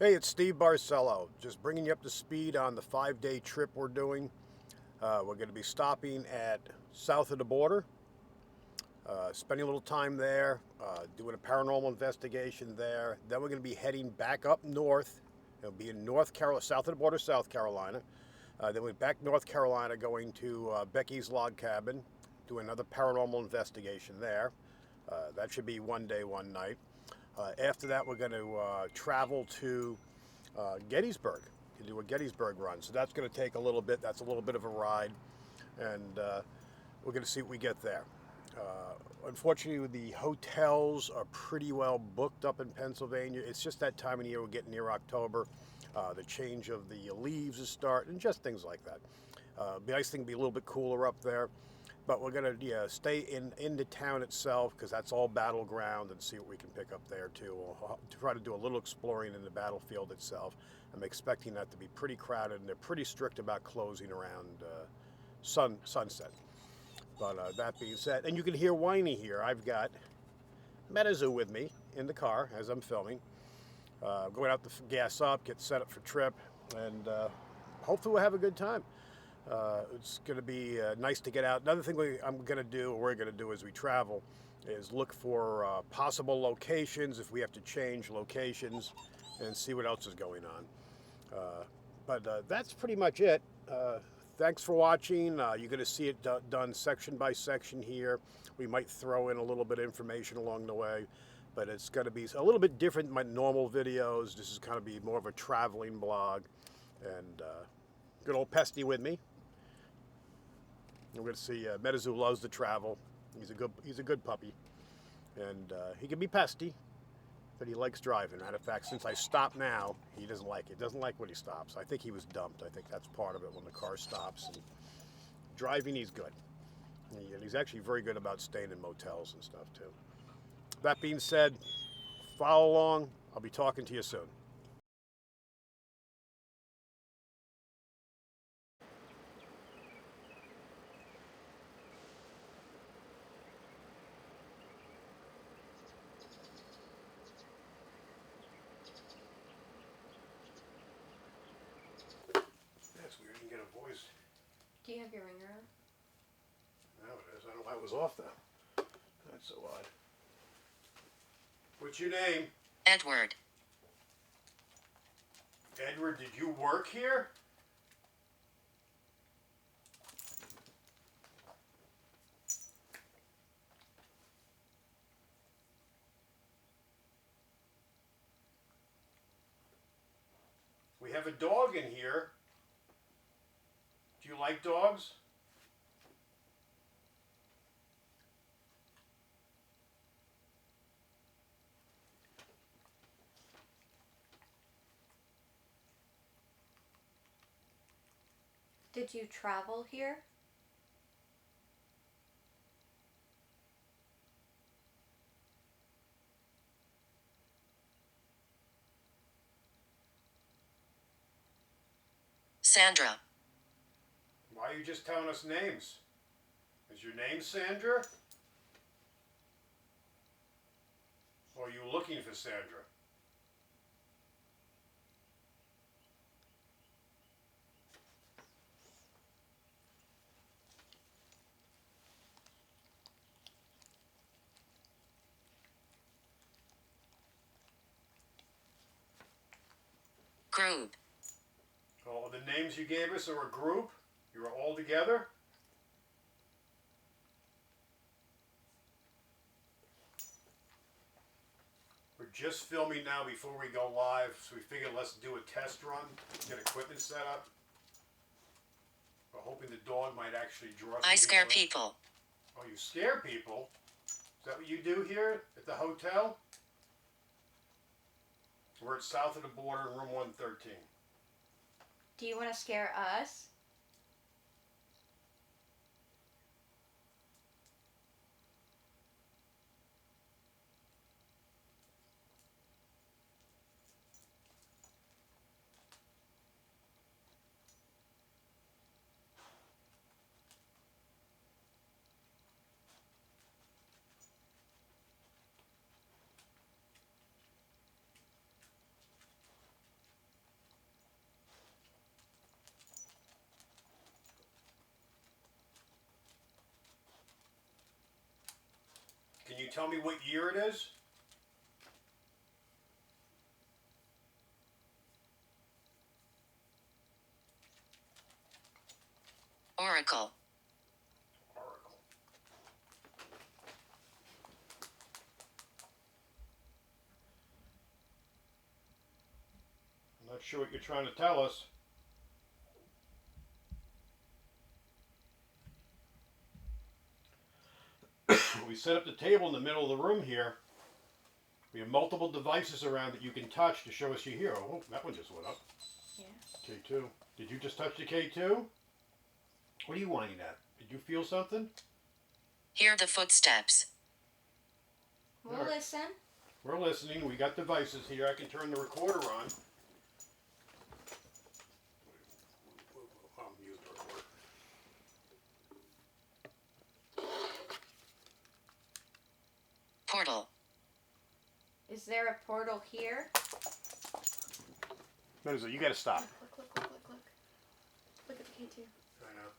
Hey, it's Steve Barcelo. Just bringing you up to speed on the 5-day trip we're doing. We're going to be stopping at south of the border, spending a little time there, doing a paranormal investigation there. Then we're going to be heading back up north. It'll be in North Carolina, south of the border, South Carolina. Then we're back North Carolina, going to Becky's log cabin, do another paranormal investigation there. That should be one day, one night. After that, we're going to travel to Gettysburg to do a Gettysburg run. So that's going to take a little bit. That's a little bit of a ride, and we're going to see what we get there. Unfortunately, the hotels are pretty well booked up in Pennsylvania. It's just that time of year. We're getting near October. The change of the leaves is starting, just things like that. The ice thing will be a little bit cooler up there, but we're gonna stay in the town itself because that's all battleground and see what we can pick up there too. We'll try to do a little exploring in the battlefield itself. I'm expecting that to be pretty crowded, and they're pretty strict about closing around sunset. But that being said, and you can hear whiny here. I've got Metazoo with me in the car as I'm filming. Going out to gas up, get set up for trip, and hopefully we'll have a good time. It's going to be nice to get out. Another thing I'm going to do, or we're going to do as we travel, is look for possible locations if we have to change locations and see what else is going on. But that's pretty much it. Thanks for watching. You're going to see it done section by section here. We might throw in a little bit of information along the way, but it's going to be a little bit different than my normal videos. This is going to be more of a traveling blog, and good old Pesty with me. We're going to see Metazoo loves to travel. He's a good puppy, and he can be pesty, but he likes driving. Matter of fact, since I stop now, he doesn't like it. Doesn't like when he stops. I think he was dumped. I think that's part of it when the car stops. And driving, he's good. And he's actually very good about staying in motels and stuff too. That being said, follow along. I'll be talking to you soon. That's weird. You can get a voice. Do you have your ringer on? Now it is. I don't know why it was off though. That's so odd. What's your name? Edward. Edward, did you work here? We have a dog in here. Do you like dogs? Did you travel here? Sandra. Why are you just telling us names? Is your name Sandra? Or are you looking for Sandra? Group. Oh, the names you gave us are a group? You are all together? We're just filming now before we go live, so we figured let's do a test run, get equipment set up. We're hoping the dog might actually draw some I scare people. people. Oh, you scare people? Is that what you do here at the hotel? We're at south of the border, room 113. Do you want to scare us? you tell me what year it is? Oracle. Oracle. I'm not sure what you're trying to tell us. We set up the table in the middle of the room here. We have multiple devices around that you can touch to show us your hero. Oh, that one just went up. Yeah. K2. Did you just touch the K2? What are you whining at? Did you feel something? Hear the footsteps. We'll Alright. listen. We're listening. We got devices here. I can turn the recorder on. I'll mute the recorder. Portal. Is there a portal here? What is it? You gotta stop. Look. Look at the K2. I know.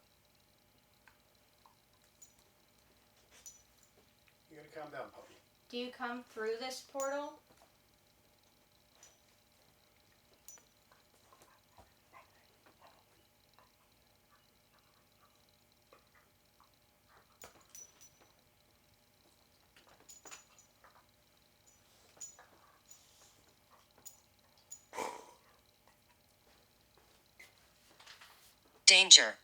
You gotta calm down, puppy. Do you come through this portal? Danger.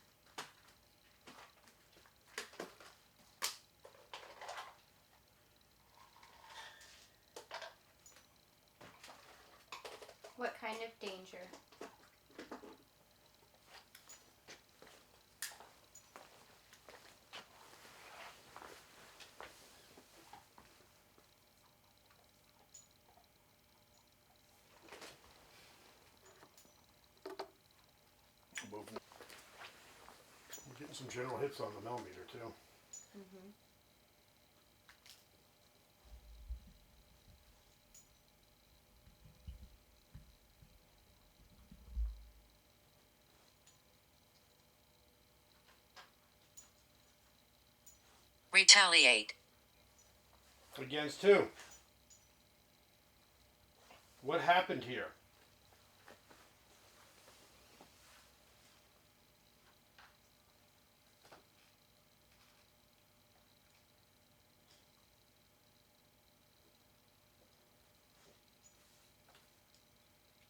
What kind of danger? Moving. We're getting some general hits on the millimeter too. Mm-hmm. Retaliate. Against who? What happened here?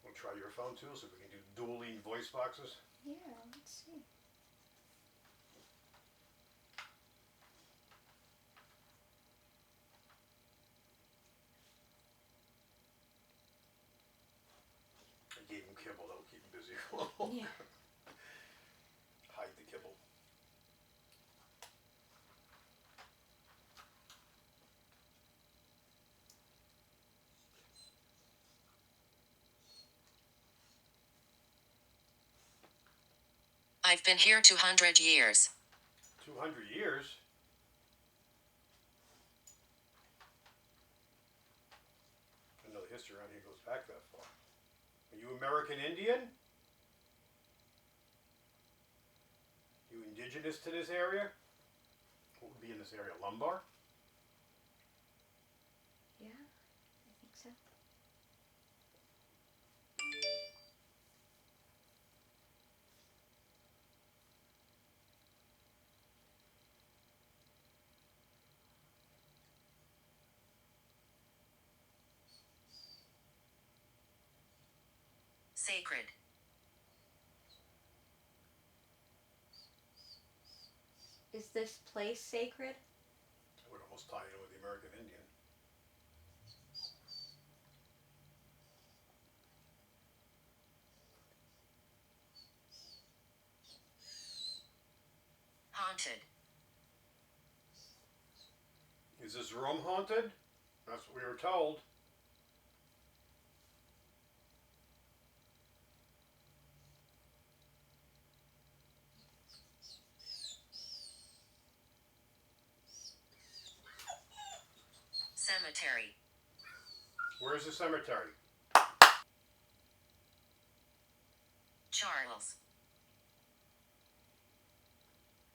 We'll try your phone too, so we can do dueling voice boxes. Yeah, let's see. I gave him kibble, that'll keep him busy. Yeah. Hide the kibble. I've been here 200 years. 200 years? I know the history around here goes back that far. Are you American Indian? You indigenous to this area? What would be in this area? Lumbar? Yeah, I think so. Sacred. Is this place sacred? I would almost tie it in with the American Indian. Haunted. Is this room haunted? That's what we were told. Cemetery. Where's the cemetery? Charles.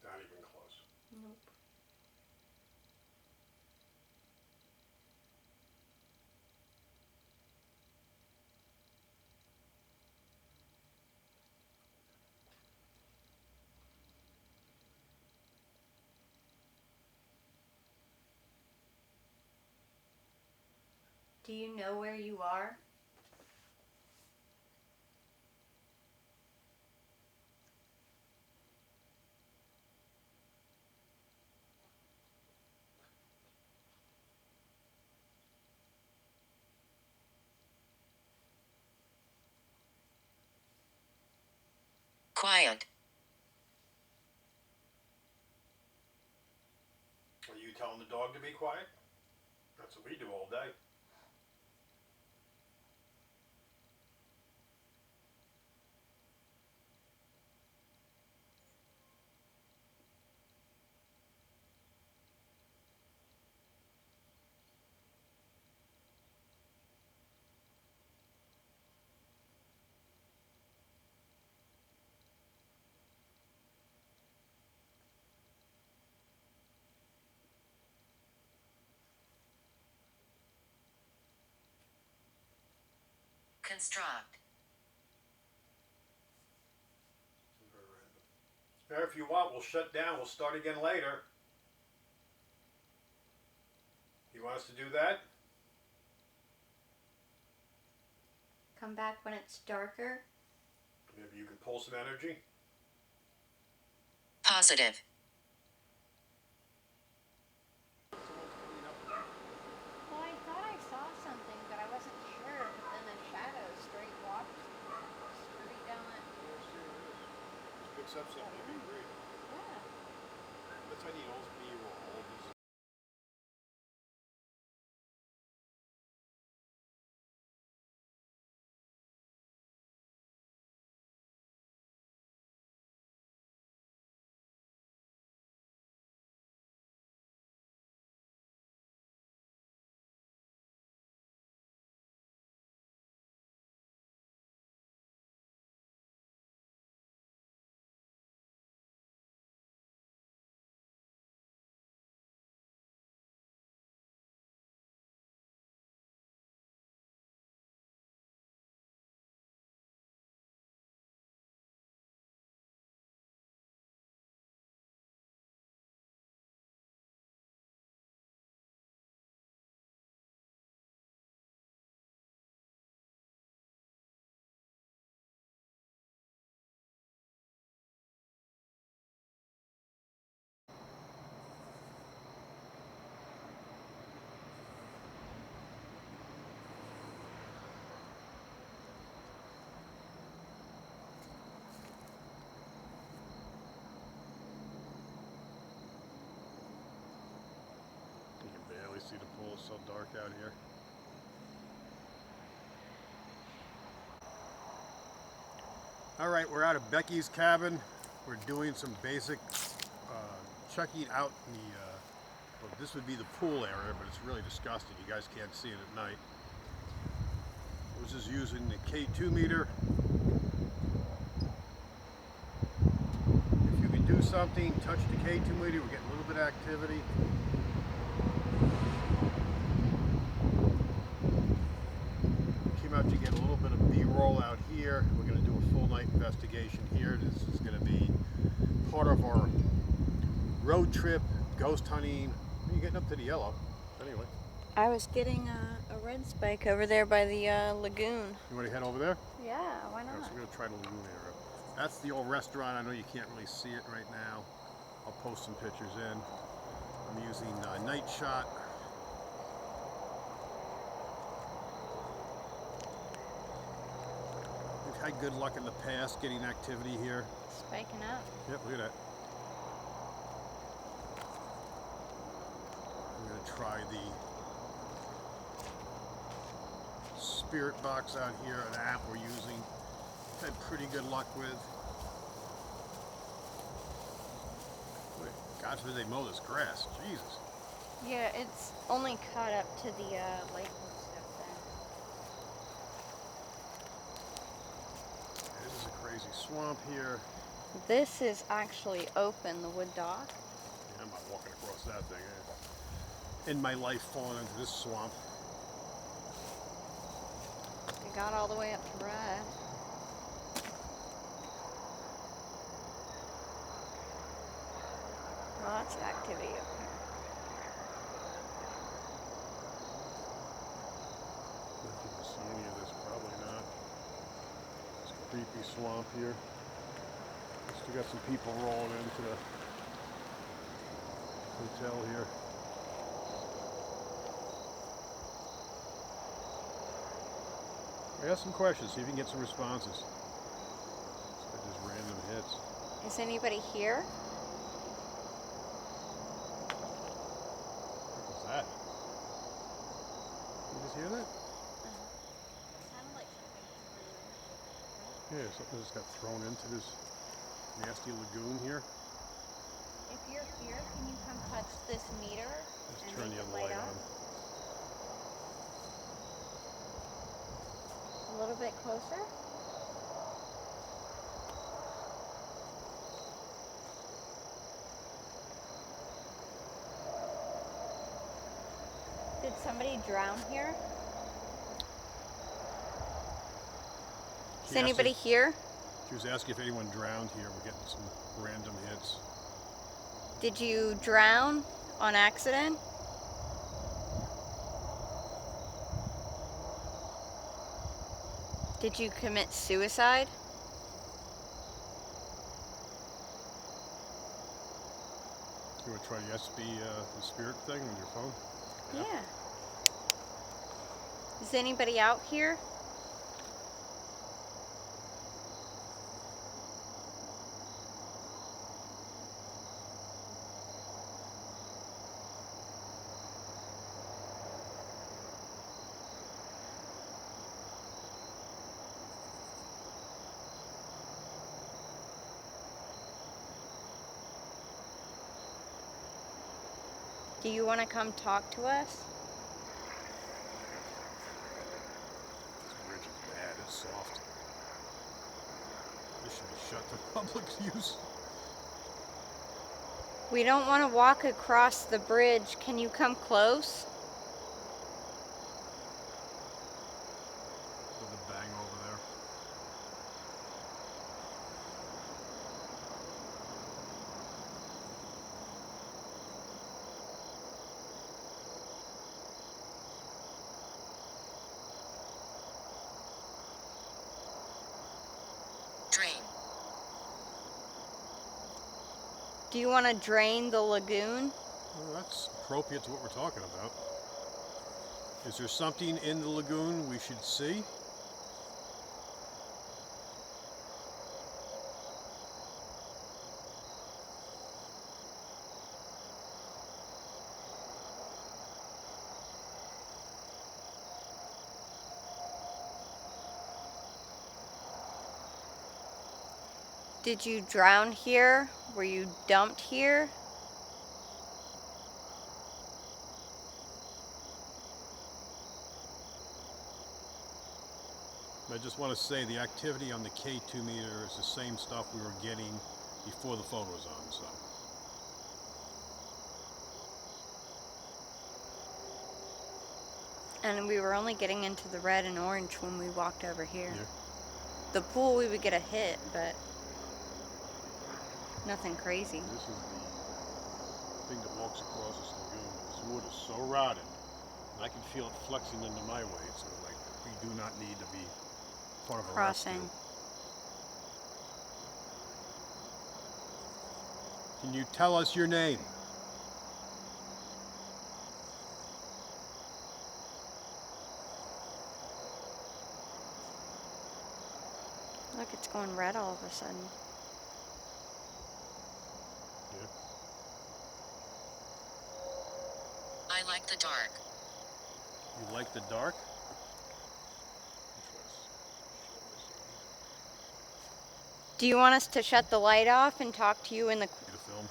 Not even close. Nope. Do you know where you are? Quiet. Are you telling the dog to be quiet? That's what we do all day. Construct. Now, if you want, we'll shut down. We'll start again later. You want us to do that? Come back when it's darker? Maybe you can pull some energy. Positive. Well, I thought I saw something, but I wasn't sure. But then a shadow straight walked straight down that. Picks up something. It'd be great. Yeah. That's why I need all this B-roll. All these. You can barely see the pool. It's so dark out here. All right, we're out of Becky's cabin. We're doing some basic checking out the, well, this would be the pool area, but it's really disgusting. You guys can't see it at night. I was just using the K2 meter. If you can do something, touch the K2 meter, we get a little bit of activity. Came out to get a little bit of B-roll out here. We're going to do a full night investigation here. This is going to be part of our road trip, ghost hunting. You're getting up to the yellow. Anyway. I was getting a red spike over there by the lagoon. You want to head over there? Yeah, why Yeah, not? so we're going to try the lagoon area. That's the old restaurant. I know you can't really see it right now. I'll post some pictures in. I'm using night shot. We've had good luck in the past getting activity here. Spiking up. Yep, look at that. I'm going to try the spirit box out here, an app we're using. Had pretty good luck with. God forbid they mow this grass. Jesus. Yeah, it's only caught up to the lake and stuff there. This is a crazy swamp here. This is actually open, the wood dock. Yeah, I'm not walking across that thing. In my life, falling into this swamp. It got all the way up to Brad. Lots of activity up here. creepy swamp here. Still got some people rolling into the hotel here. I got some questions, see if you can get some responses. Just random hits. Is anybody here? What was that? You just hear that? Sounded like something threw. Yeah, something just got thrown into this nasty lagoon here. If you're here, can you come touch this meter? Let's and turn make the it other light on. A little bit closer. Did somebody drown here? Is anybody here? She was asking if anyone drowned here. We're getting some random hits. Did you drown on accident? Did you commit suicide? You want to try the the spirit thing on your phone? Yeah. Is anybody out here? Do you want to come talk to us? This bridge is bad. It's soft. This should be shut to public use. We don't want to walk across the bridge. Can you come close? With the bang over there. Drain. Do you want to drain the lagoon? Well, that's appropriate to what we're talking about. Is there something in the lagoon we should see? Did you drown here? Were you dumped here? I just want to say the activity on the K2 meter is the same stuff we were getting before the photo was on, so. And we were only getting into the red and orange when we walked over here. Yeah. The pool, we would get a hit, but nothing crazy. This is the thing that walks across this lagoon. This wood is so rotted, and I can feel it flexing into my way, so like, we do not need to be part of a Crossing. rescue. Can you tell us your name? Look, it's going red all of a sudden. Yeah. I like the dark. You like the dark? Do you want us to shut the light off and talk to you in the... Get a film.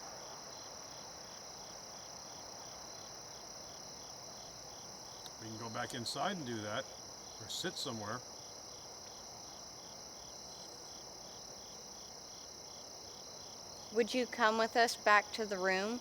We can go back inside and do that, or sit somewhere. Would you come with us back to the room?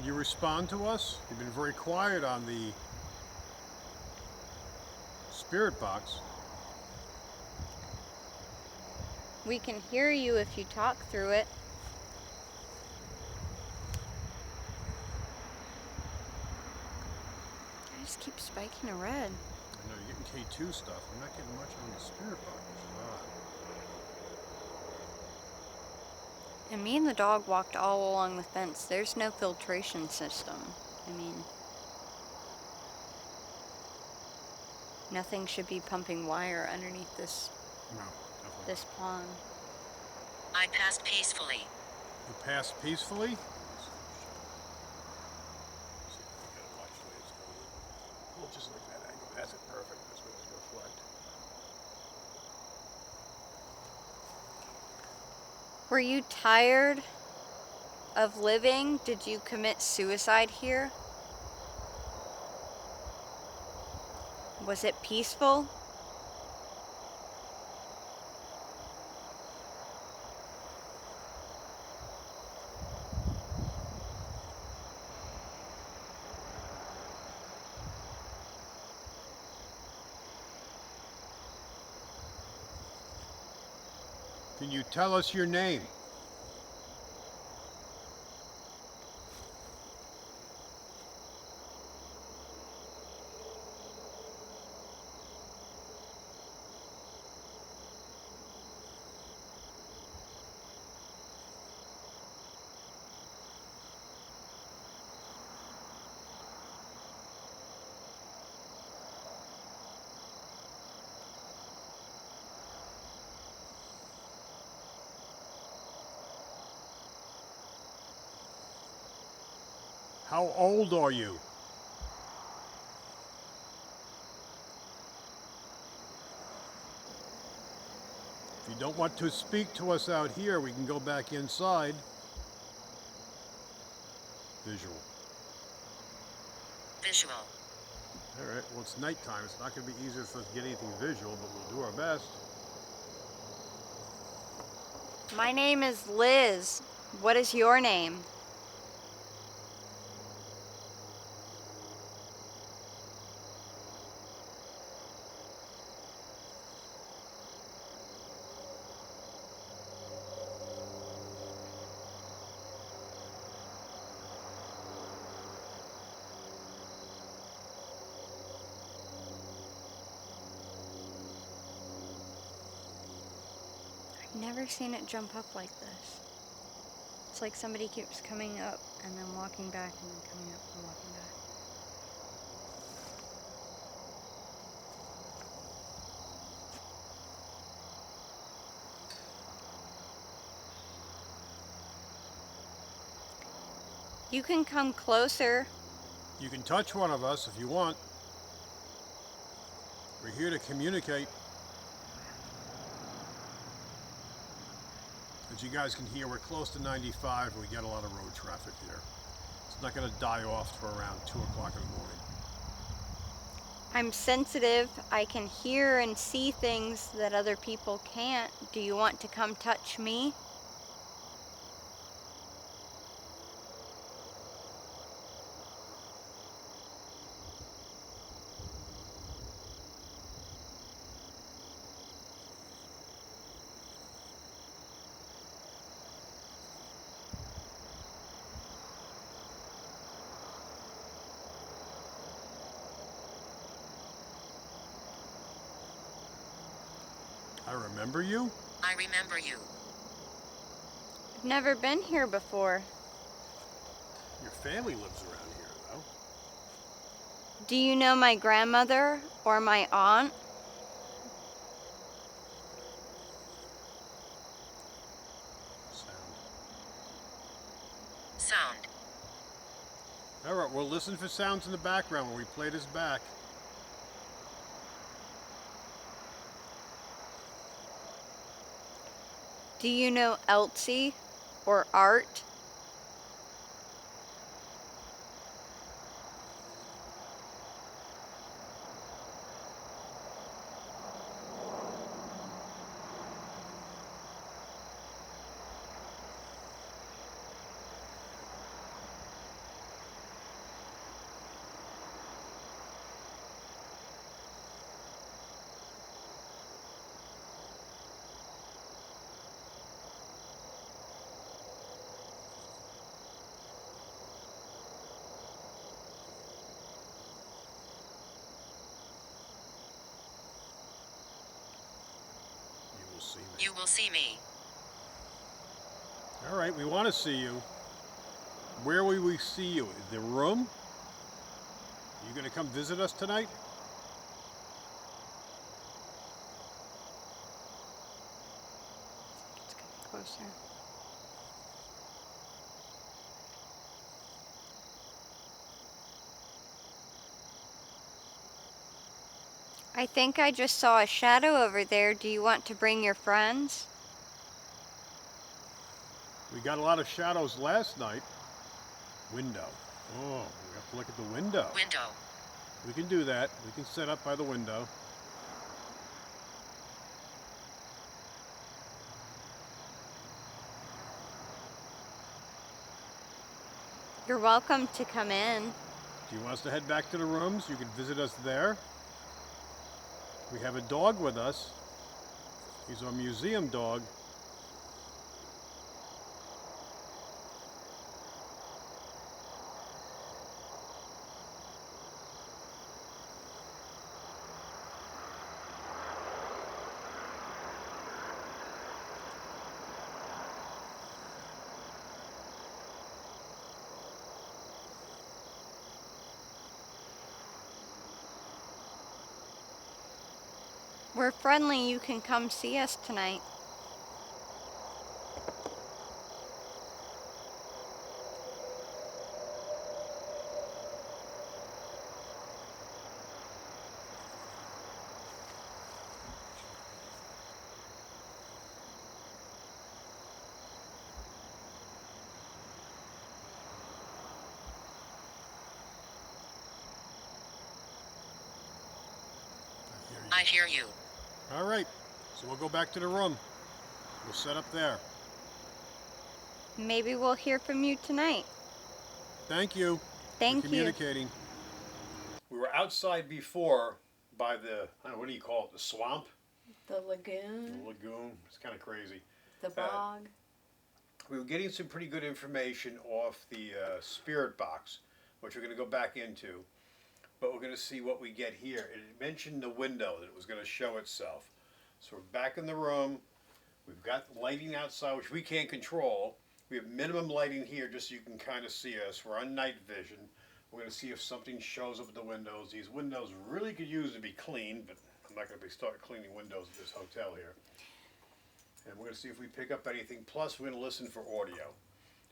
Can you respond to us? You've been very quiet on the spirit box. We can hear you if you talk through it. I just keep spiking a red. I know you're getting K2 stuff. I'm not getting much on the spirit box, which is odd. And me and the dog walked all along the fence. There's no filtration system. I mean, nothing should be pumping wire underneath this No, definitely. this pond. I passed peacefully. You pass peacefully? See if we can get it watch the way it's going. Well, just like that angle. That's it, perfect. That's what it's reflect. Were you tired of living? Did you commit suicide here? Was it peaceful? Can you tell us your name? How old are you? If you don't want to speak to us out here, we can go back inside. Visual. Visual. All right, well, it's nighttime. It's not going to be easy for us to get anything visual, but we'll do our best. My name is Liz. What is your name? I've never seen it jump up like this. It's like somebody keeps coming up and then walking back and then coming up and walking back. You can come closer. You can touch one of us if you want. We're here to communicate. As you guys can hear, we're close to 95 and we get a lot of road traffic here. It's not going to die off till around 2 o'clock in the morning. I'm sensitive. I can hear and see things that other people can't. Do you want to come touch me? I remember you? I remember you. I've never been here before. Your family lives around here, though. Do you know my grandmother or my aunt? Sound. Sound. All right, we'll listen for sounds in the background when we play this back. Do you know Elsie or Art? You will see me. All right, we want to see you. Where will we see you? The room? You going to come visit us tonight? Let's get closer. I think I just saw a shadow over there. Do you want to bring your friends? We got a lot of shadows last night. Window. Oh, we have to look at the window. Window. We can do that. We can set up by the window. You're welcome to come in. Do you want us to head back to the rooms? You can visit us there. We have a dog with us. He's our museum dog. We're friendly. You can come see us tonight. I hear you. All right, so we'll go back to the room. We'll set up there. Maybe we'll hear from you tonight. Thank you. Thank for you. communicating. We were outside before by the, I don't know, what do you call it, the swamp? The lagoon, The lagoon. It's kind of crazy. the bog. We were getting some pretty good information off the spirit box, which we're going to go back into. But we're going to see what we get here. It mentioned the window that it was going to show itself. So we're back in the room. We've got lighting outside, which we can't control. We have minimum lighting here just so you can kind of see us. We're on night vision. We're going to see if something shows up at the windows. These windows really could use to be cleaned, but I'm not going to start cleaning windows at this hotel here. And we're going to see if we pick up anything. Plus, we're going to listen for audio.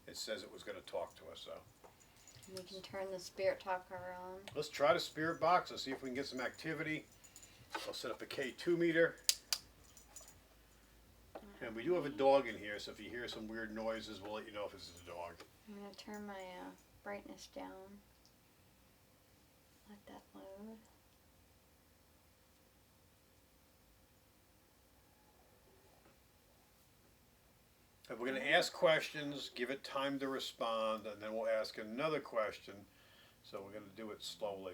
It says it was going to talk to us, so. We can turn the spirit talker on. Let's try the spirit box. Let's see if we can get some activity. I'll set up a K2 meter. And we do have a dog in here, so if you hear some weird noises, we'll let you know if it's a dog. I'm going to turn my brightness down. Let that load. And we're going to ask questions, give it time to respond, and then we'll ask another question. So we're going to do it slowly.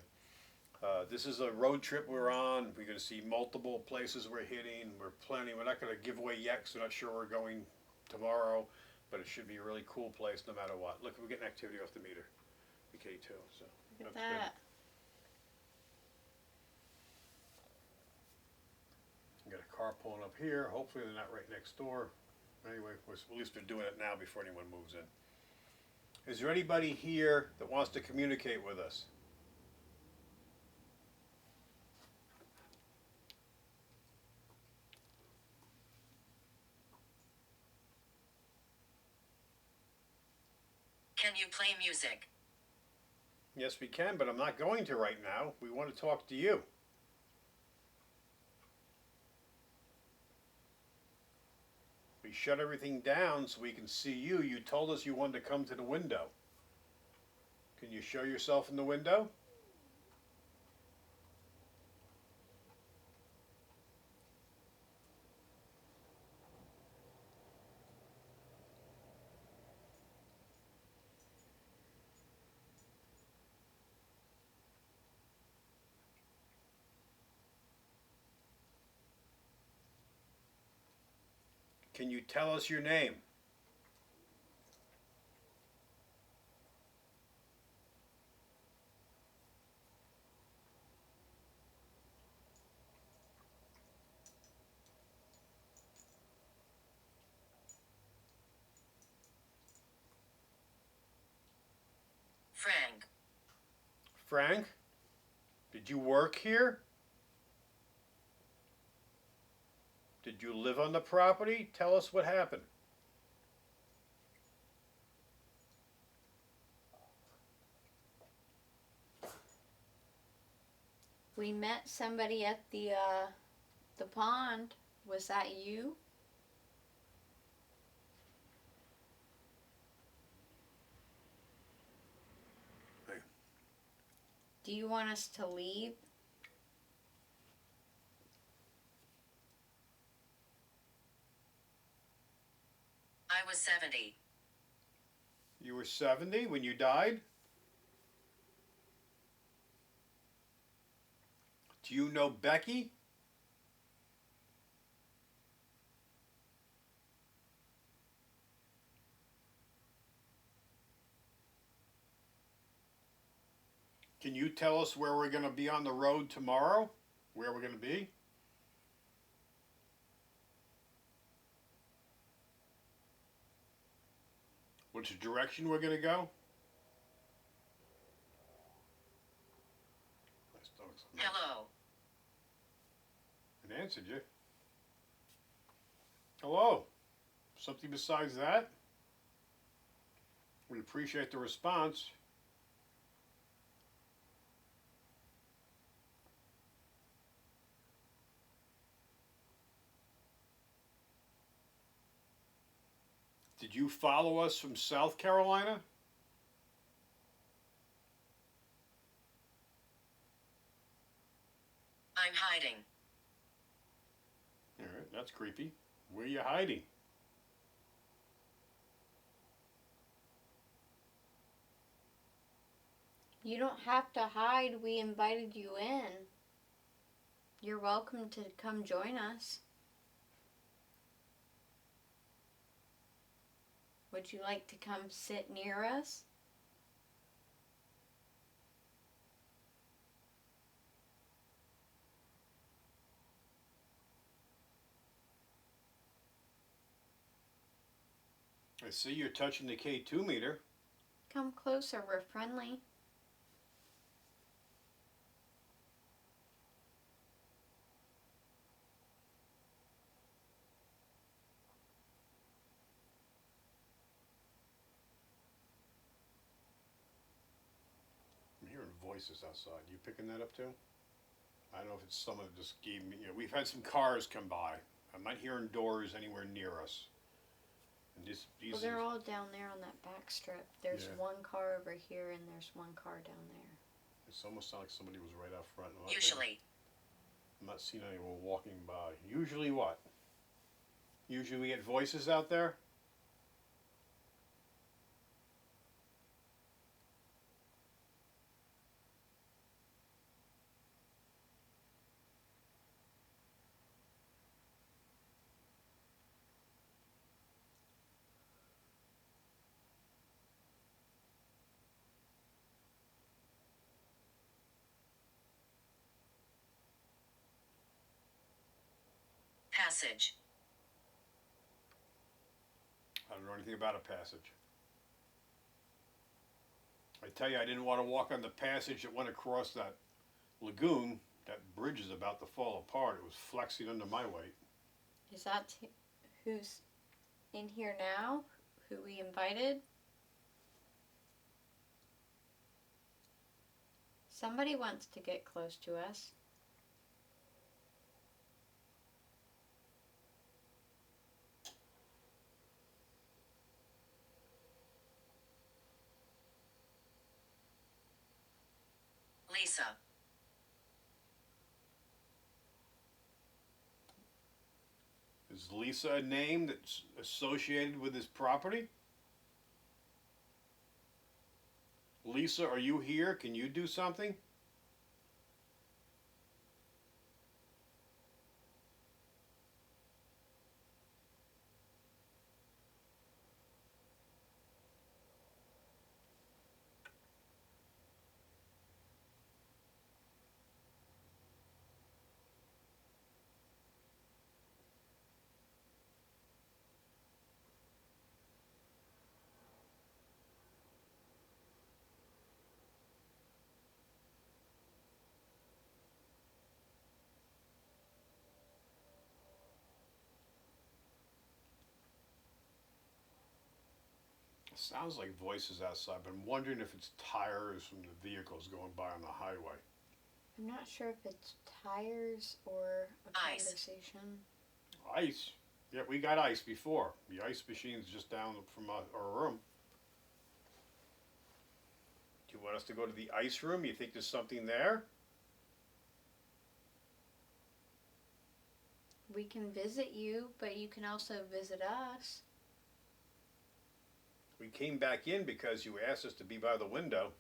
This is a road trip we're on. We're going to see multiple places we're hitting. We're planning. We're not going to give away yet because we're not sure we're going tomorrow, but it should be a really cool place no matter what. Look, we're getting activity off the meter, the K2. So Look at that's good. that. We got a car pulling up here. Hopefully they're not right next door. Anyway, at least they're doing it now before anyone moves in. Is there anybody here that wants to communicate with us? Can you play music? Yes, we can, but I'm not going to right now. We want to talk to you. We shut everything down so we can see you. You told us you wanted to come to the window. Can you show yourself in the window? Can you tell us your name? Frank, did you work here? Did you live on the property? Tell us what happened. We met somebody at the pond. Was that you? Hey. Do you want us to leave? I was 70. You were 70 when you died? Do you know Becky? Can you tell us where we're going to be on the road tomorrow? Where we're going to be? Which direction we're going to go? Hello. It answered you. Hello. Something besides that? We appreciate the response. Did you follow us from South Carolina? I'm hiding. All right, that's creepy. Where are you hiding? You don't have to hide. We invited you in. You're welcome to come join us. Would you like to come sit near us? I see you're touching the K2 meter. Come closer. We're friendly. I'm hearing voices outside. You picking that up too? I don't know if it's someone that just gave me. We've had some cars come by. I'm not hearing doors anywhere near us. And these Well, they're all down there on that back strip. There's Yeah. one car over here and there's one car down there. It's almost like somebody was right out front. Usually. I'm not seeing anyone walking by. Usually what? Usually we get voices out there? Passage. I don't know anything about a passage. I tell you, I didn't want to walk on the passage that went across that lagoon. That bridge is about to fall apart. It was flexing under my weight. Is that who's in here now? Who we invited? Somebody wants to get close to us. Lisa. Is Lisa a name that's associated with this property? Lisa, are you here? Can you do something? It sounds like voices outside, but I'm wondering if it's tires from the vehicles going by on the highway. I'm not sure if it's tires or a Ice. conversation. Ice. Yeah, we got ice before. The ice machine's just down from our room. Do you want us to go to the ice room? You think there's something there? We can visit you, but you can also visit us. We came back in because you asked us to be by the window.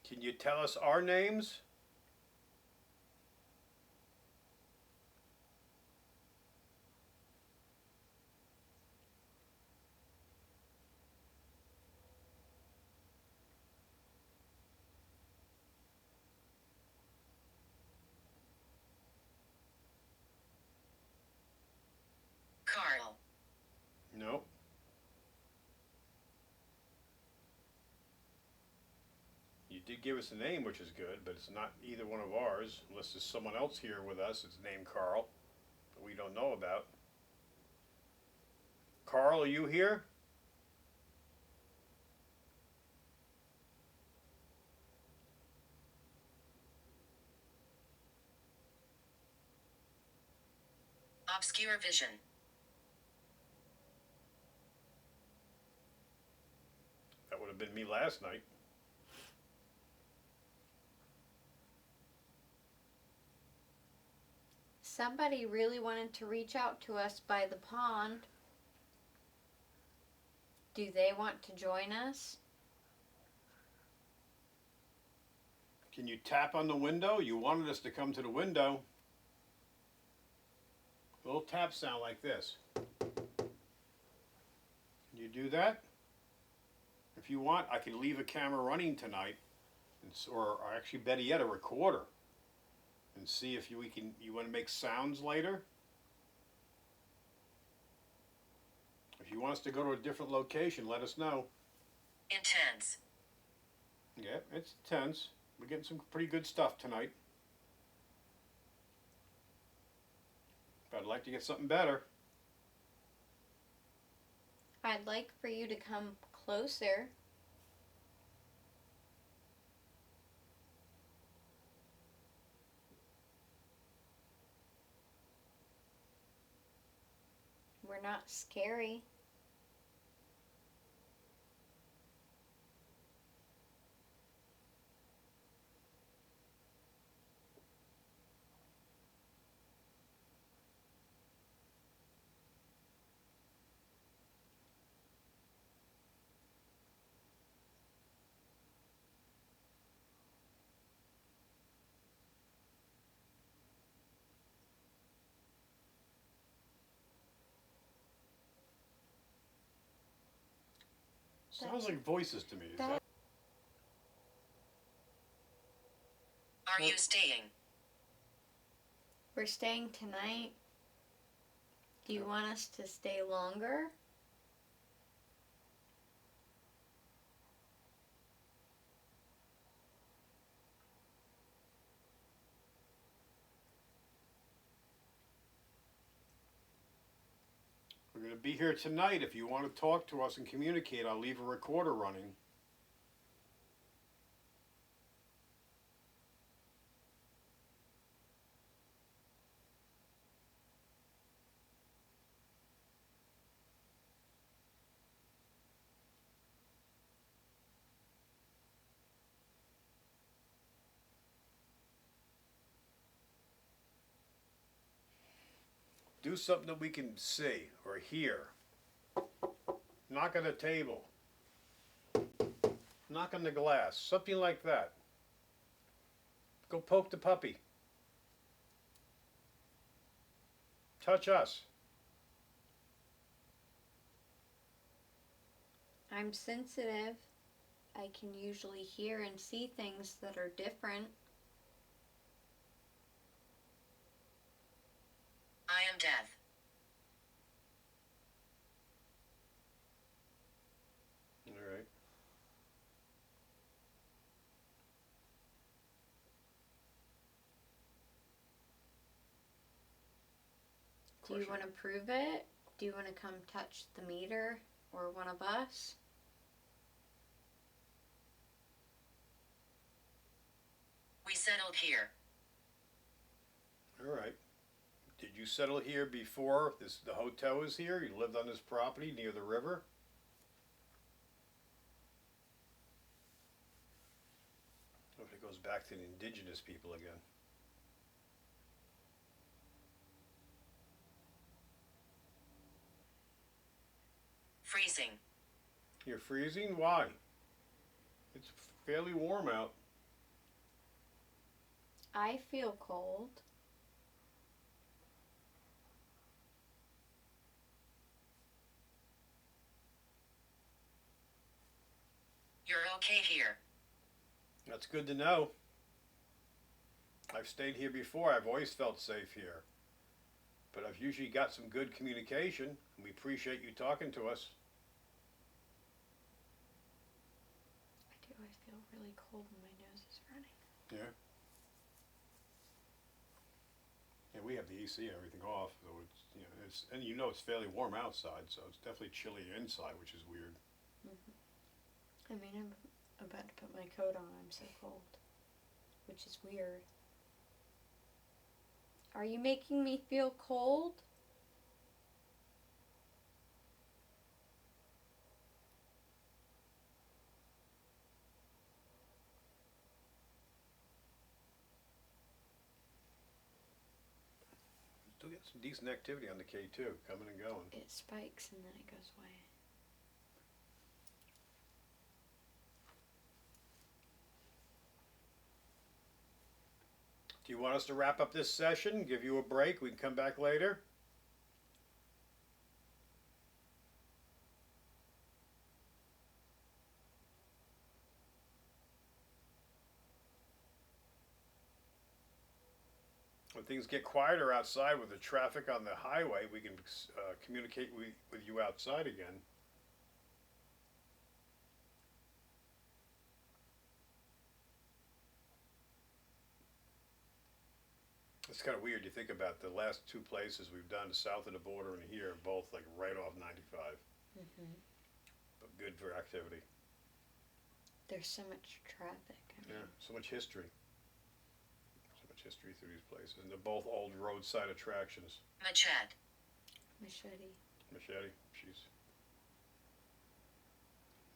Can you tell us our names? Carl. No. You did give us a name, which is good, but it's not either one of ours, unless there's someone else here with us that's named Carl that we don't know about. Carl, are you here? Obscure vision. That would have been me last night. Somebody really wanted to reach out to us by the pond. Do they want to join us? Can you tap on the window? You wanted us to come to the window. A little tap sound like this. Can you do that? If you want, I can leave a camera running tonight, or actually better yet, a recorder, and see if you want to make sounds later. If you want us to go to a different location, let us know. Intense. Yeah, it's tense. We're getting some pretty good stuff tonight. But I'd like to get something better. I'd like for you to come closer. We're not scary. Sounds like voices to me. Is That- that? Are you staying? We're staying tonight. Do you want us to stay longer? We're going to be here tonight. If you want to talk to us and communicate, I'll leave a recorder running. Do something that we can see or hear. Knock on the table. Knock on the glass. Something like that. Go poke the puppy. Touch us. I'm sensitive. I can usually hear and see things that are different. Do you want to prove it? Do you want to come touch the meter or one of us? We settled here. All right. Did you settle here before the hotel was here? You lived on this property near the river? What if it goes back to the indigenous people again? Freezing. You're freezing? Why? It's fairly warm out. I feel cold. You're okay here. That's good to know. I've stayed here before. I've always felt safe here. But I've usually got some good communication, and we appreciate you talking to us. I do. I feel really cold and my nose is running. Yeah. Yeah, we have the AC and everything off, so it's fairly warm outside, so it's definitely chilly inside, which is weird. I mean, I'm about to put my coat on. I'm so cold, which is weird. Are you making me feel cold? Still get some decent activity on the K2, coming and going. It spikes and then it goes away. Do you want us to wrap up this session, give you a break, we can come back later? When things get quieter outside with the traffic on the highway, we can communicate with you outside again. It's kind of weird. You think about the last two places we've done, south of the border and here, both like right off 95. But good for activity. There's so much traffic. Yeah, so much history. So much history through these places. And they're both old roadside attractions. Machete. Machete. Machete,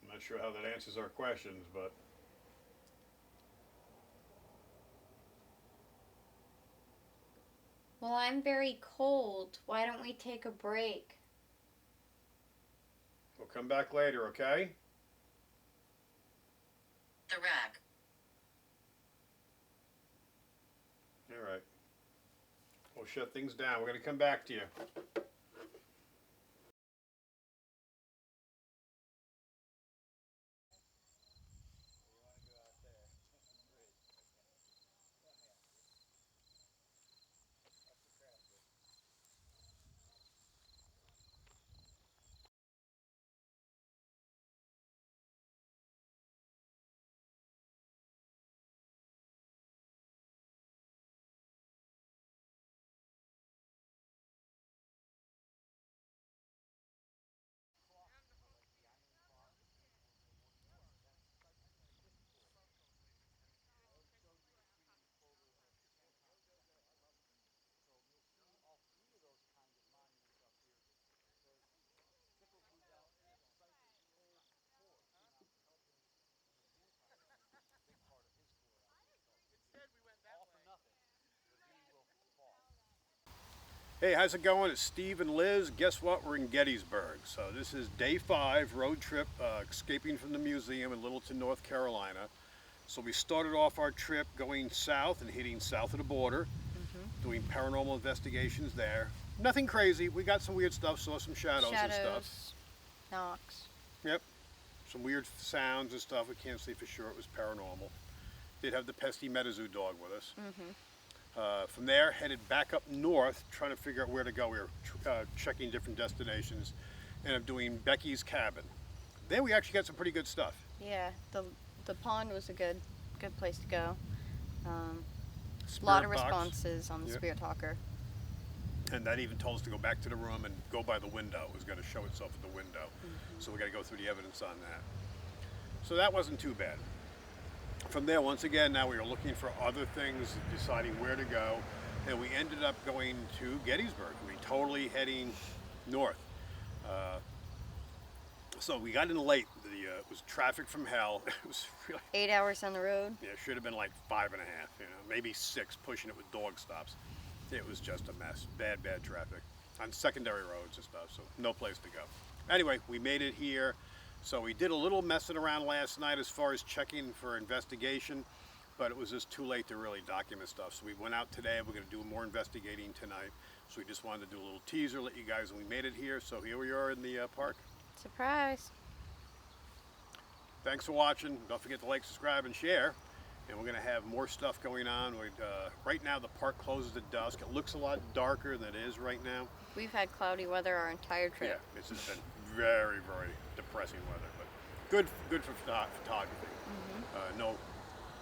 I'm not sure how that answers our questions, but Well, I'm very cold. Why don't we take a break? we'll come back later, okay? The rack. All right. We'll shut things down. We're going to come back to you. Hey, how's it going? It's Steve and Liz. Guess what? We're in Gettysburg. So this is day 5, road trip, escaping from the museum in Littleton, North Carolina. So we started off our trip going south and hitting south of the border, doing paranormal investigations there. Nothing crazy. We got some weird stuff, saw some shadows and stuff. Knocks. Yep. Some weird sounds and stuff. We can't say for sure it was paranormal. Did have the pesky Metazoo dog with us. From there, headed back up north, trying to figure out where to go. We were checking different destinations, and I'm doing Becky's cabin. Then we actually got some pretty good stuff. Yeah, the pond was a good place to go. A lot of Spirit box. responses on the Yep. Spirit Talker. And that even told us to go back to the room and go by the window. It was going to show itself at the window. So we got to go through the evidence on that. So that wasn't too bad. From there, once again, now we were looking for other things, deciding where to go, and we ended up going to Gettysburg. We totally heading north. So we got in late. It was traffic from hell. It was really, 8 hours on the road. yeah, it should have been like 5.5, maybe 6, pushing it with dog stops. It was just a mess. Bad traffic on secondary roads and stuff, so no place to go. Anyway, we made it here. So we did a little messing around last night as far as checking for investigation, but it was just too late to really document stuff. So we went out today. We're going to do more investigating tonight. So we just wanted to do a little teaser, let you guys know we made it here. So here we are in the park. Surprise. Thanks for watching. Don't forget to like, subscribe, and share. And we're going to have more stuff going on. Right now the park closes at dusk. It looks a lot darker than it is right now. We've had cloudy weather our entire trip. Yeah, it's just been very depressing weather, but good for photography. No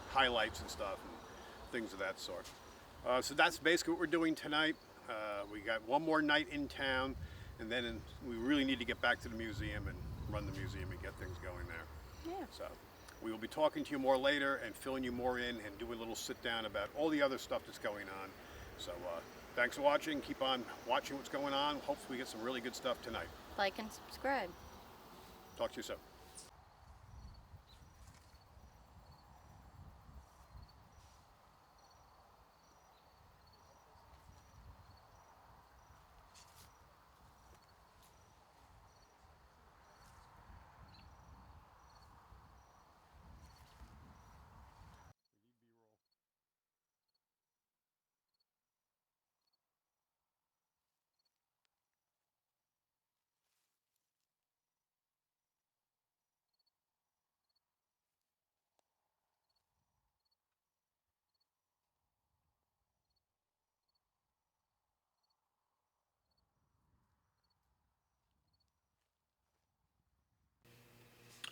highlights and stuff and things of that sort. So that's basically what we're doing tonight. We got one more night in town, and then we really need to get back to the museum and run the museum and get things going there. Yeah. So we will be talking to you more later and filling you more in and doing a little sit down about all the other stuff that's going on. So thanks for watching. Keep on watching what's going on. Hopefully we get some really good stuff tonight. Like and subscribe. Talk to you soon.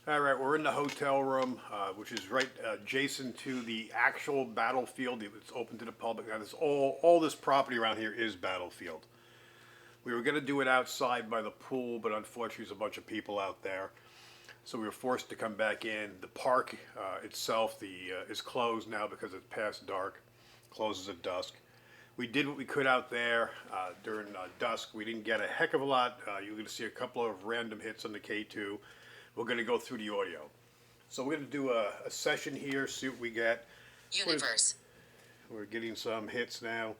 All right, we're in the hotel room, which is right adjacent to the actual battlefield. It's open to the public. Now, all this property around here is battlefield. We were going to do it outside by the pool, but unfortunately, there's a bunch of people out there, so we were forced to come back in. The park itself is closed now because it's past dark. Closes at dusk. We did what we could out there during dusk. We didn't get a heck of a lot. You're going to see a couple of random hits on the K2. We're going to go through the audio. So we're going to do a session here, see what we get. Universe. We're getting some hits now.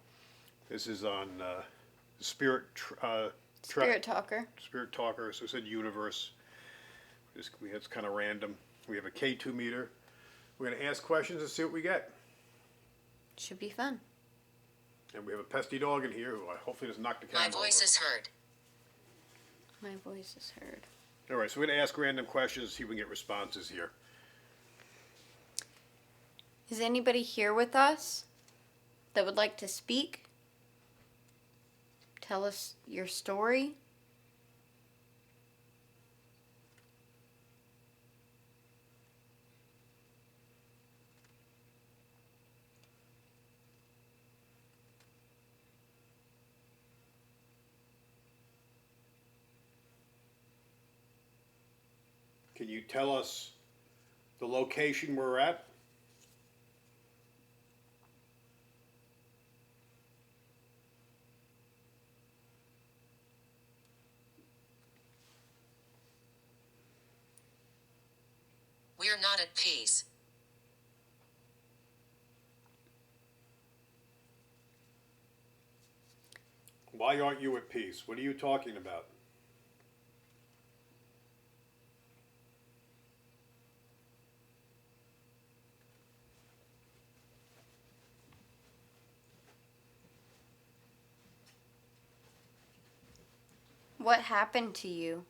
This is on Spirit Talker. Spirit Talker, so it said Universe. It's kind of random. We have a K2 meter. We're going to ask questions and see what we get. Should be fun. And we have a pesky dog in here who hopefully doesn't knock the My camera voice over. is heard. My voice is heard. All right, so we're going to ask random questions, see if we can get responses here. Is anybody here with us that would like to speak? Tell us your story? Can you tell us the location we're at? We're not at peace. Why aren't you at peace? What are you talking about? What happened to you?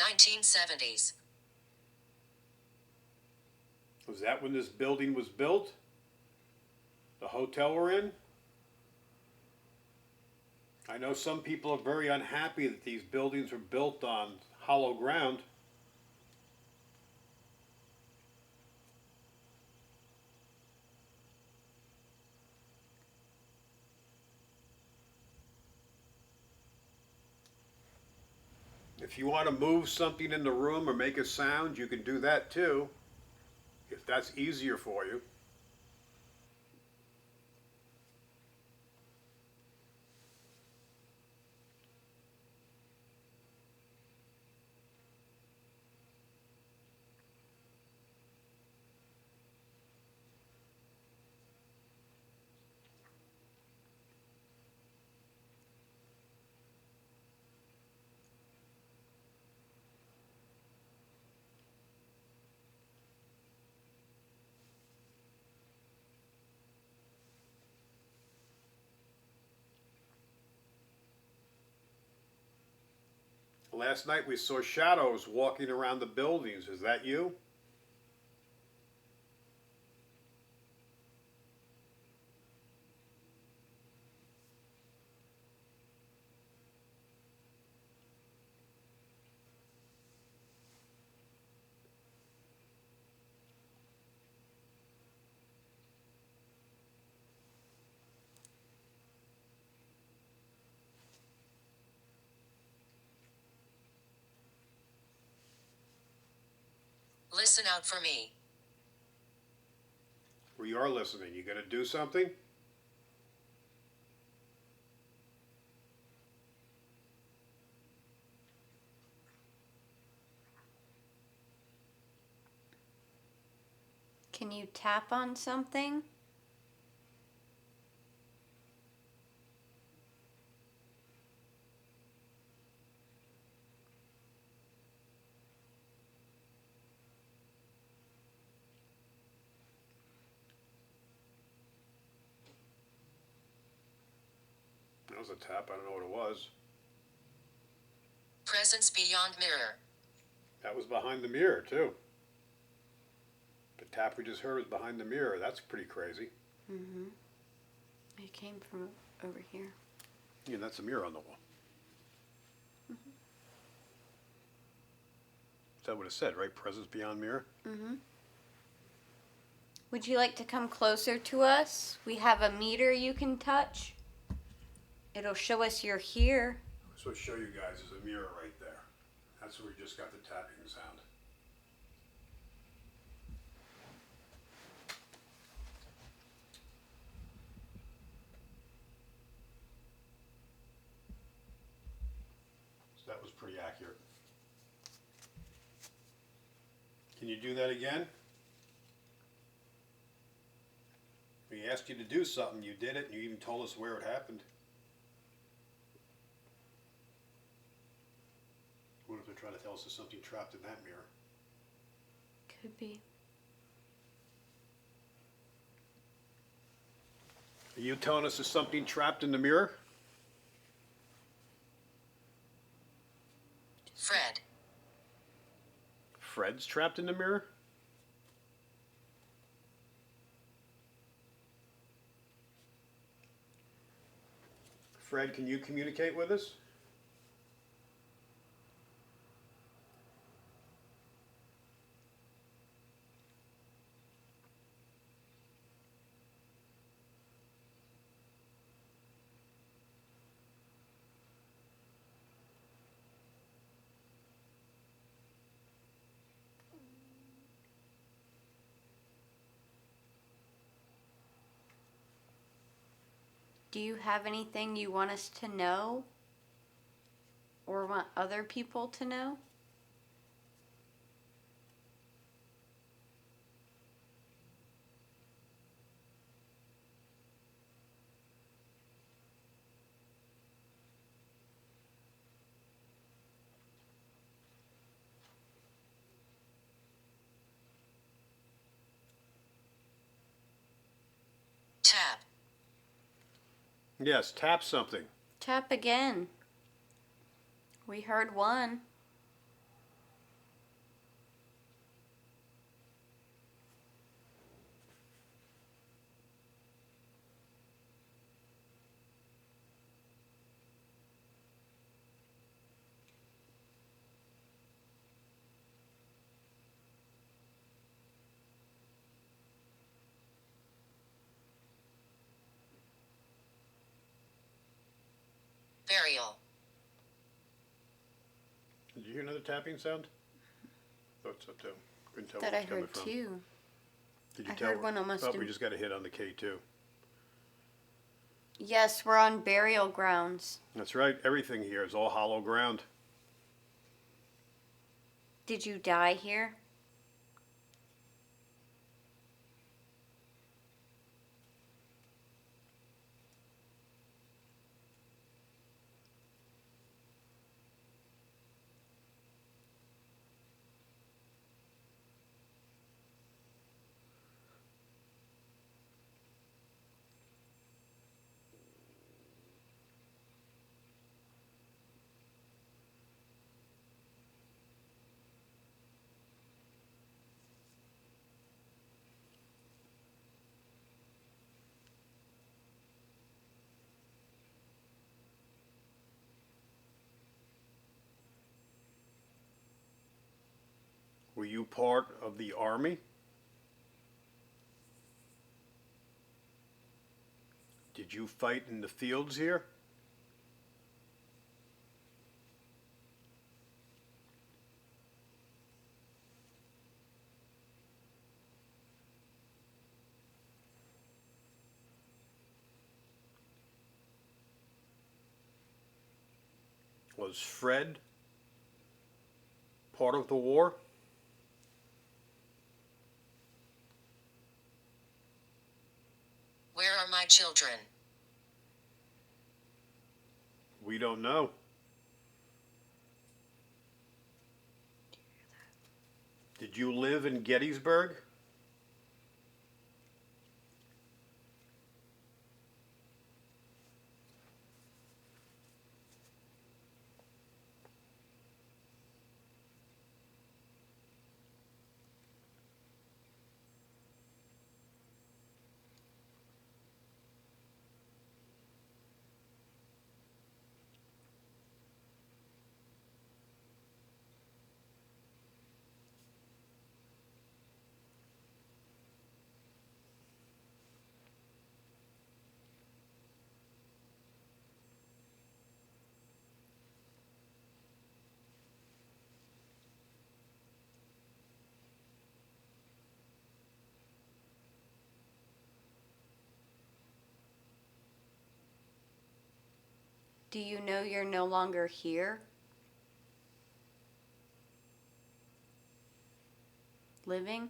1970s. Was that when this building was built? The hotel we're in? I know some people are very unhappy that these buildings were built on hollow ground. If you want to move something in the room or make a sound, you can do that too, if that's easier for you. Last night we saw shadows walking around the buildings. Is that you? Listen out for me. We are listening. You gonna do something? Can you tap on something? That was a tap. I don't know what it was. Presence beyond mirror. That was behind the mirror too. The tap we just heard was behind the mirror. That's pretty crazy. Mm-hmm. It came from over here. Yeah, that's a mirror on the wall. Mm-hmm. Is that what it said, right? Presence beyond mirror? Mm-hmm. Would you like to come closer to us? We have a meter you can touch. It'll show us you're here. So show you guys is a mirror right there. That's where we just got the tapping sound. So that was pretty accurate. Can you do that again? We asked you to do something, you did it, and you even told us where it happened. What if they're trying to tell us there's something trapped in that mirror? Could be. Are you telling us there's something trapped in the mirror? Fred. Fred's trapped in the mirror? Fred, can you communicate with us? Do you have anything you want us to know? Or want other people to know? Tap. Yes, tap something. Tap again. We heard one. you hear another tapping sound? Thought so too. Couldn't tell That where I it's coming heard from. too. Did you I tell? heard one almost. Oh, we just got a hit on the K2. Yes, we're on burial grounds. That's right. Everything here is all hollow ground. Did you die here? Were you part of the army? Did you fight in the fields here? Was Fred part of the war? Where are my children? We don't know. Did you live in Gettysburg? Do you know you're no longer here? Living?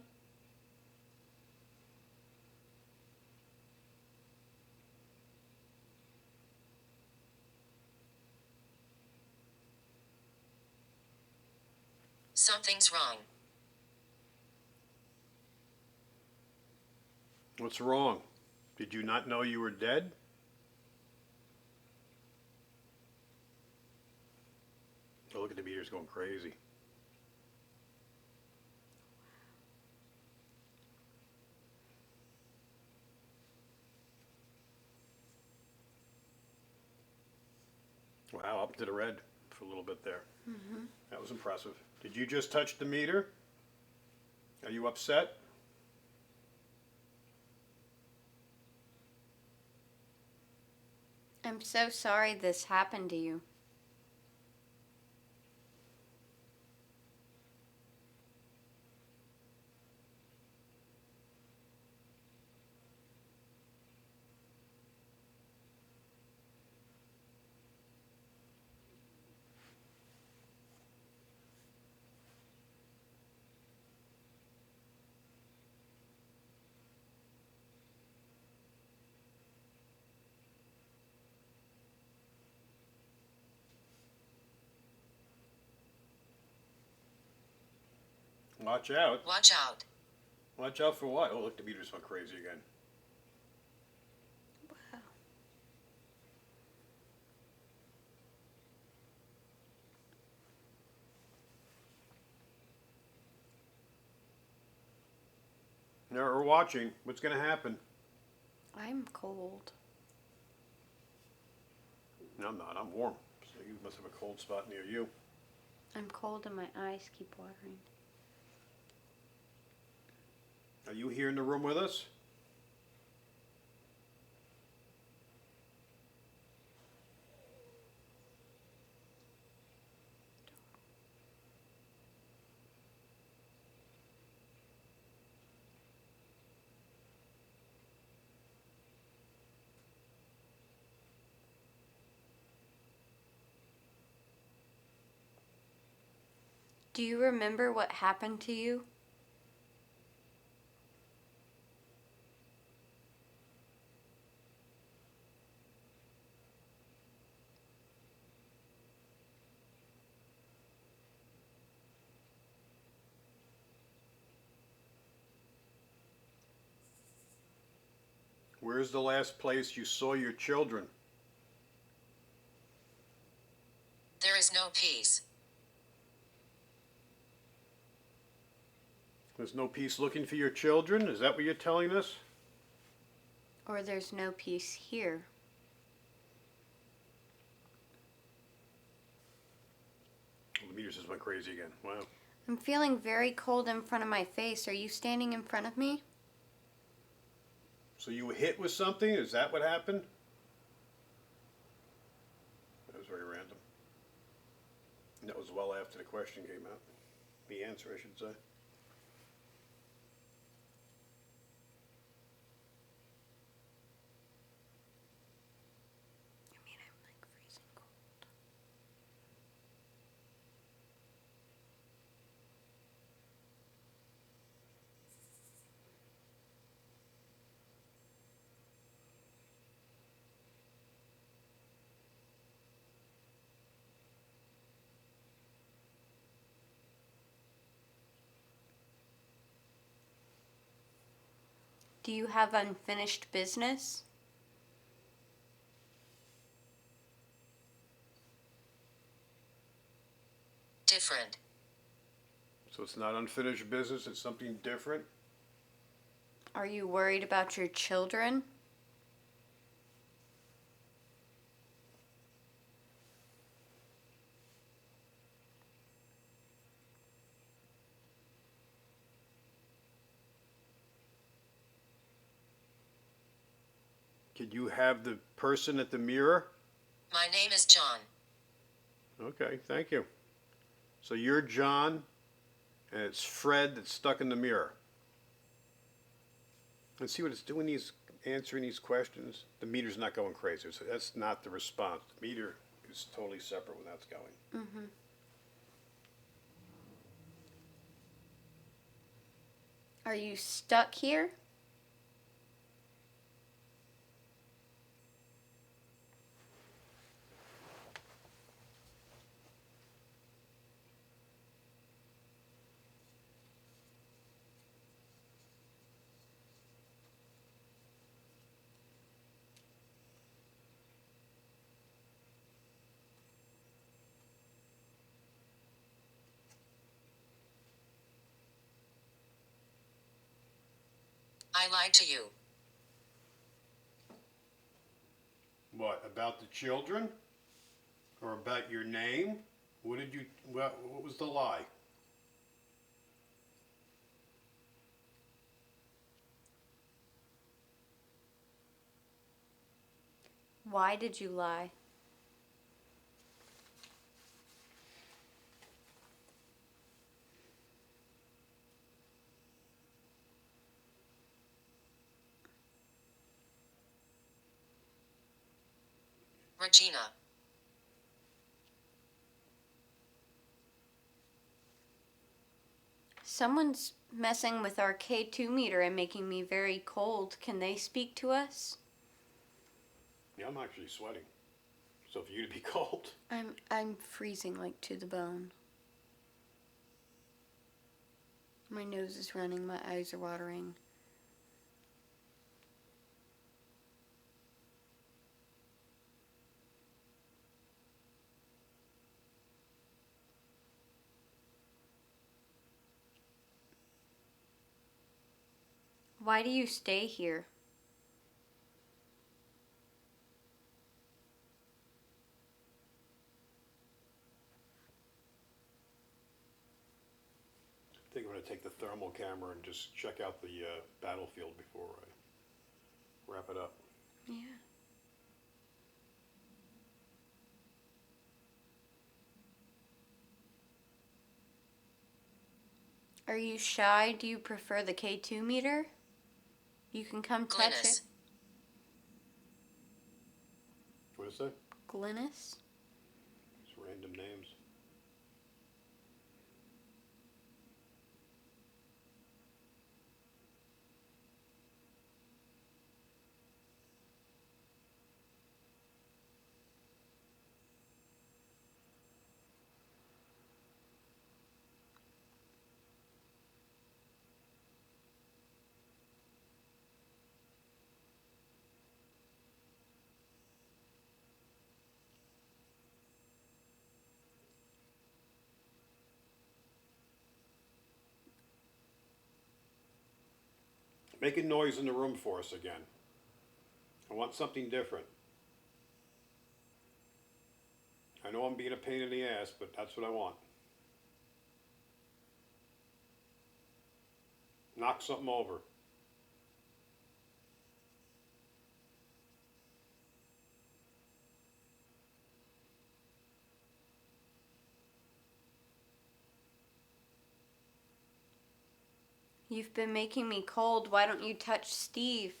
Something's wrong. What's wrong? Did you not know you were dead? Oh, look at the meters going crazy. Wow, up to the red for a little bit there. Mm-hmm. That was impressive. Did you just touch the meter? Are you upset? I'm so sorry this happened to you. Watch out. Watch out. Watch out for what? Oh, look, the meters went crazy again. Wow. Now we're watching. What's going to happen? I'm cold. No, I'm not. I'm warm. So you must have a cold spot near you. I'm cold and my eyes keep watering. Are you here in the room with us? Do you remember what happened to you? Where's the last place you saw your children? There is no peace. There's no peace looking for your children? Is that what you're telling us? Or there's no peace here? The meter just went crazy again. Wow. I'm feeling very cold in front of my face. Are you standing in front of me? So you were hit with something? Is that what happened? That was very random. And that was well after the question came out. The answer, I should say. I mean, I'm like freezing cold. Do you have unfinished business? Different. So it's not unfinished business, it's something different? Are you worried about your children? Could you have the person at the mirror? My name is John. Okay, thank you. So you're John, and it's Fred that's stuck in the mirror. Let's see what it's doing, answering these questions. The meter's not going crazy, so that's not the response. The meter is totally separate when that's going. Mm-hmm. Are you stuck here? I lied to you. What, about the children? Or about your name? What was the lie? Why did you lie? Regina. Someone's messing with our K2 meter and making me very cold. Can they speak to us? Yeah, I'm actually sweating. So for you to be cold. I'm freezing like to the bone. My nose is running, my eyes are watering. Why do you stay here? I think I'm going to take the thermal camera and just check out the battlefield before I wrap it up. Yeah. Are you shy? Do you prefer the K2 meter? You can come touch Glynis. it. What is that? Glynis? It's random names. making noise in the room for us again. I want something different. I know I'm being a pain in the ass, but that's what I want. Knock something over. You've been making me cold. Why don't you touch Steve?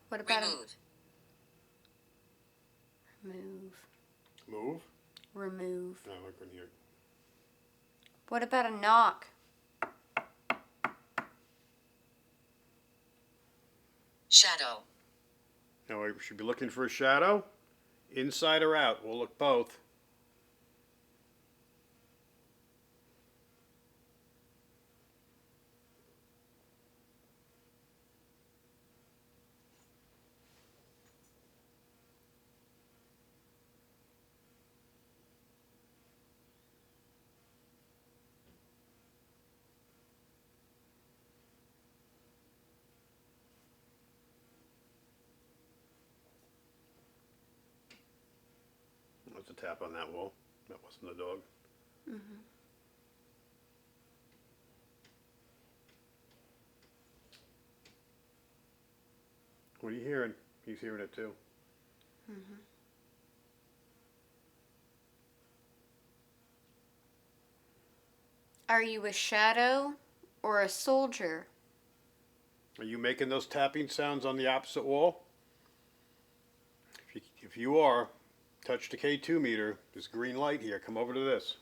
What about Remove. remove? Move? Remove. No, I couldn't hear. What about a knock? Shadow. Now we should be looking for a shadow. Inside or out? We'll look both. That's a tap on that wall. That wasn't the dog. Mm-hmm. What are you hearing? He's hearing it too. Mm-hmm. Are you a shadow or a soldier? Are you making those tapping sounds on the opposite wall? If you are, touch the K2 meter. This green light here. Come over to this.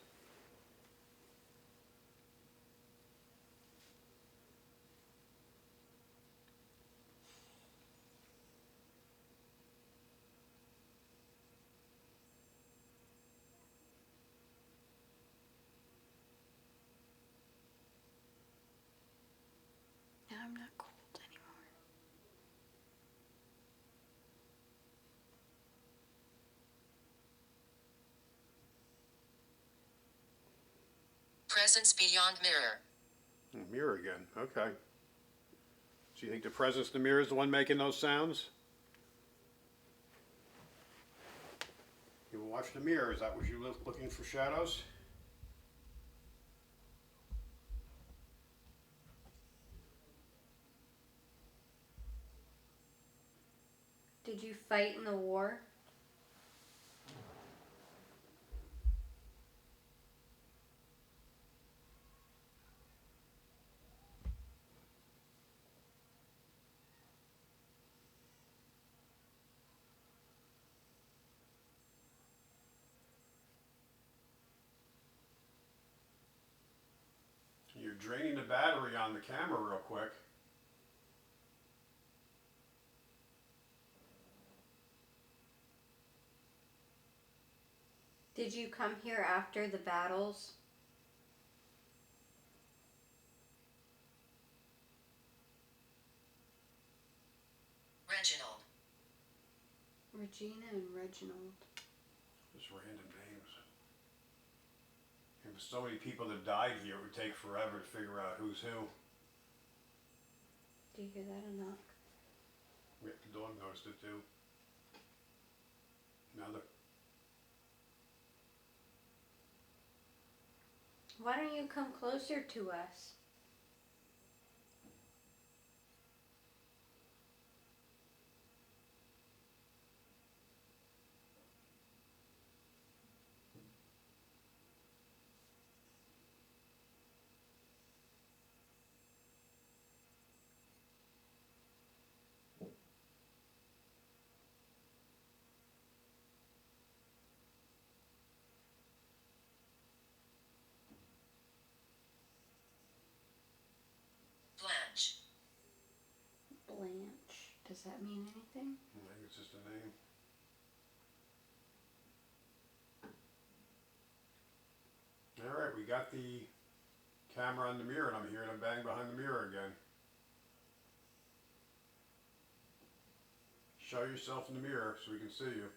Now I'm not cold anymore. Presence beyond mirror. Mirror again. Okay. So you think the presence in the mirror is the one making those sounds? You will watch the mirror. Is that what you're looking for shadows? Did you fight in the war? You're draining the battery on the camera real quick. Did you come here after the battles? Reginald. Regina and Reginald. Just random names. And with so many people that died here, it would take forever to figure out who's who. Do you hear that or not? Yeah, the dog noticed it too. Now the Why don't you come closer to us? that mean anything? I think it's just a name. Alright, we got the camera on the mirror, and I'm hearing him bang behind the mirror again. Show yourself in the mirror so we can see you.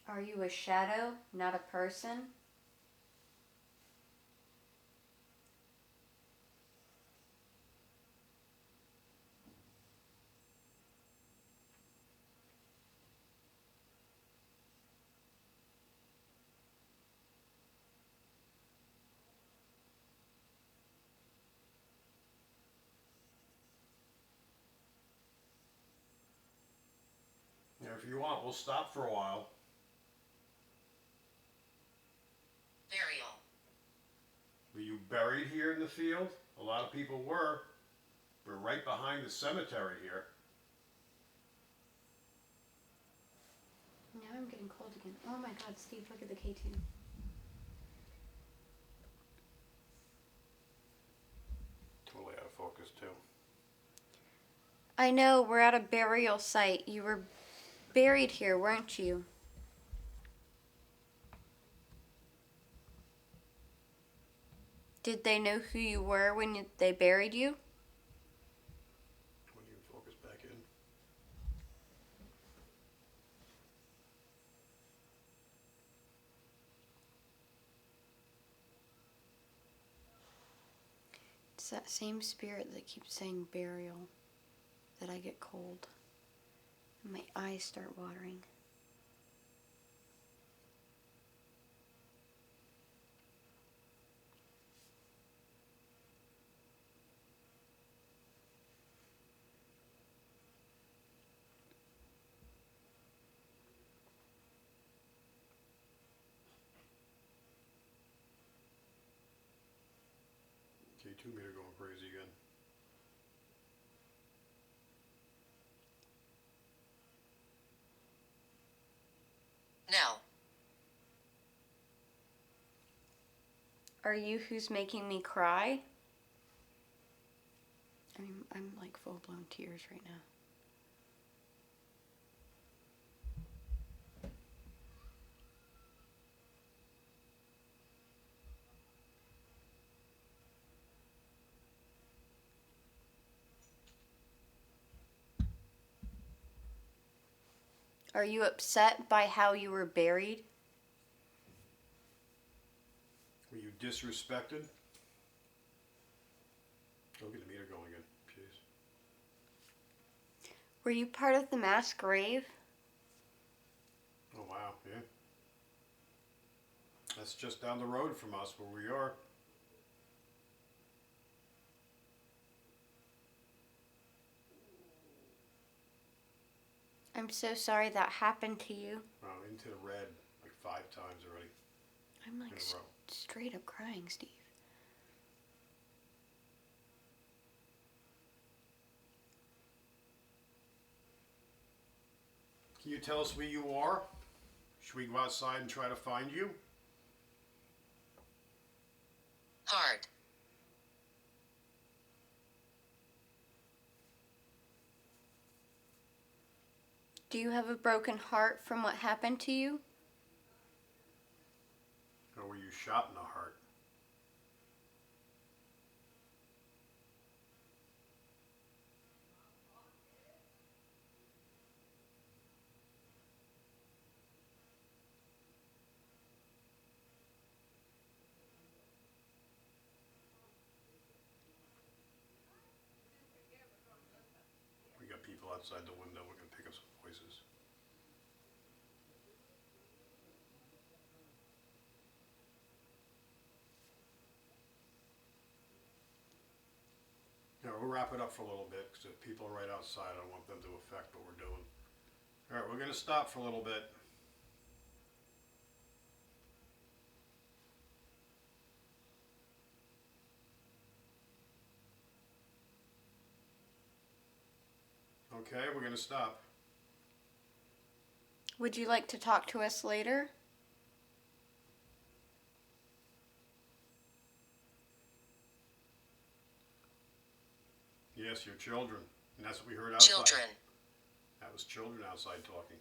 Are you a shadow, not a person? Now, if you want, we'll stop for a while. Burial. Were you buried here in the field? A lot of people were. We're right behind the cemetery here. Now I'm getting cold again. Oh my god, Steve, look at the K2. Totally out of focus, too. I know, we're at a burial site. You were buried here, weren't you? Did they know who you were when they buried you? When you focus back in. It's that same spirit that keeps saying burial that I get cold. And my eyes start watering. K2 meter going crazy again. No. Are you who's making me cry? I'm like full blown tears right now. Are you upset by how you were buried? Were you disrespected? Look at the meter going again. Jeez. Were you part of the mass grave? Oh, wow, yeah. That's just down the road from us where we are. I'm so sorry that happened to you. Wow, into the red like 5 times already. I'm like In a row. straight up crying, Steve. Can you tell us where you are? Should we go outside and try to find you? Hard. Do you have a broken heart from what happened to you? Or were you shot in the heart? We got people outside the window. We're going to pick up some voices. Yeah, we'll wrap it up for a little bit because if people are right outside, I don't want them to affect what we're doing. All right, we're going to stop for a little bit. Okay, we're going to stop. Would you like to talk to us later? Yes, your children. And that's what we heard outside. Children. That was children outside talking.